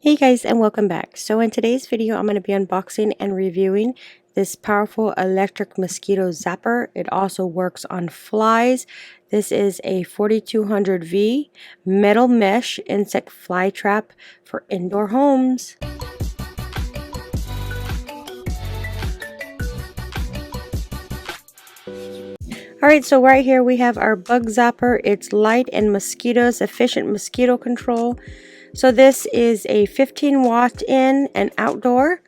Hey guys, and welcome back. So in today's video I'm going to be unboxing and reviewing this powerful electric mosquito zapper. It also works on flies. This is a 4200V metal mesh insect fly trap for indoor homes. Alright, so right here we have our bug zapper. It's light and mosquitoes, efficient mosquito control. So this is a 15 watt in and outdoor.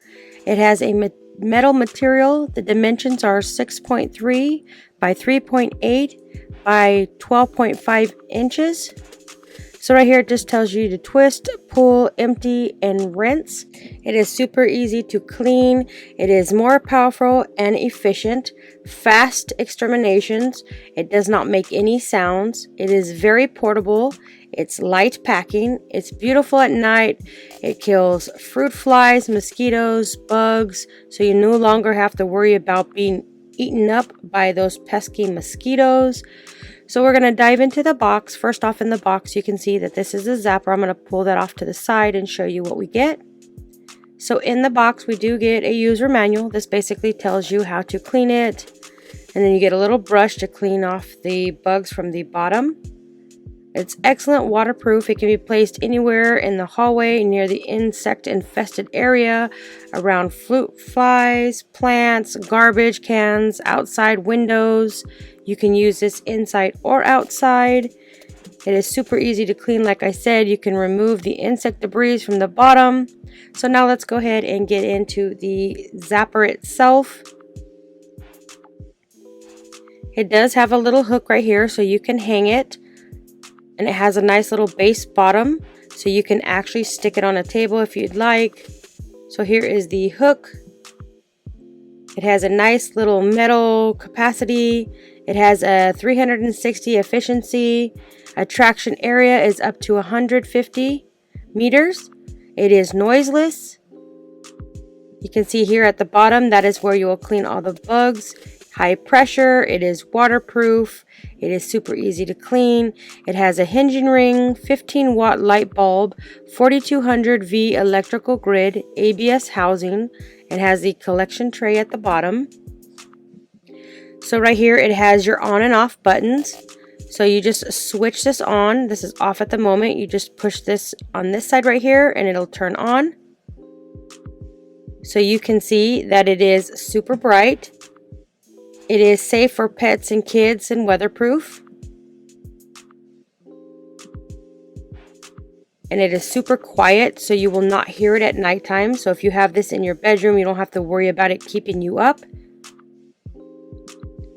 It has a metal material. The dimensions are 6.3 by 3.8 by 12.5 inches. So right here it just tells you to twist, pull, empty, and rinse. It is super easy to clean. It is more powerful and efficient. Fast exterminations. It does not make any sounds. It is very portable. It's light packing. It's beautiful at night. It kills fruit flies, mosquitoes, bugs, so you no longer have to worry about being eaten up by those pesky mosquitoes. So we're going to dive into the box. First off, in the box you can see that this is a zapper. I'm going to pull that off to the side and show you what we get. So in the box we do get a user manual. This basically tells you how to clean it, and then you get a little brush to clean off the bugs from the bottom. It's excellent waterproof. It can be placed anywhere in the hallway, near the insect-infested area, around fruit flies, plants, garbage cans, outside windows. You can use this inside or outside. It is super easy to clean. Like I said, you can remove the insect debris from the bottom. So now let's go ahead and get into the zapper itself. It does have a little hook right here so you can hang it. And it has a nice little base bottom, so you can actually stick it on a table if you'd like. So here is the hook. It has a nice little metal capacity. It has a 360 efficiency. Attraction area is up to 150 meters. It is noiseless. You can see here at the bottom, that is where you will clean all the bugs. High pressure. It is waterproof. It is super easy to clean. It has a hinging ring, 15 watt light bulb, 4200V electrical grid, ABS housing. It has the collection tray at the bottom. So right here it has your on and off buttons. So you just switch this on. This is off at the moment. You just push this on this side right here and it'll turn on. So you can see that it is super bright. It is safe for pets and kids and weatherproof. And it is super quiet, so you will not hear it at nighttime. So if you have this in your bedroom, you don't have to worry about it keeping you up.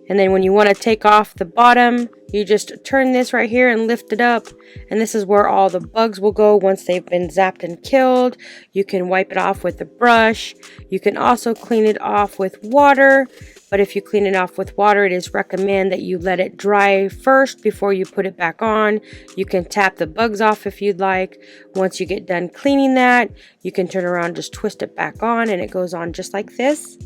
And then when you want to take off the bottom, you just turn this right here and lift it up. And this is where all the bugs will go once they've been zapped and killed. You can wipe it off with a brush. You can also clean it off with water. But if you clean it off with water, it is recommended that you let it dry first before you put it back on. You can tap the bugs off if you'd like. Once you get done cleaning that, you can turn around, just twist it back on, and it goes on just like this.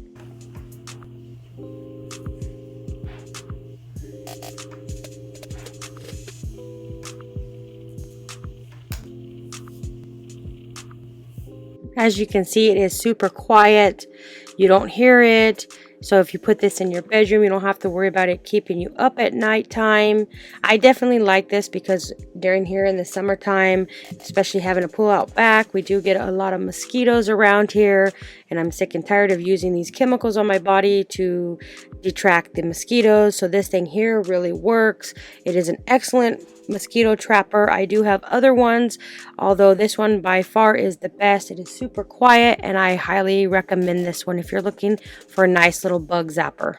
As you can see, it is super quiet. You don't hear it. So if you put this in your bedroom, you don't have to worry about it keeping you up at nighttime. I definitely like this because during here in the summertime, especially having a pool out back, we do get a lot of mosquitoes around here. And I'm sick and tired of using these chemicals on my body to detract the mosquitoes. So this thing here really works. It is an excellent mosquito trapper. I do have other ones, although this one by far is the best. It is super quiet and I highly recommend this one if you're looking for a nice little bug zapper.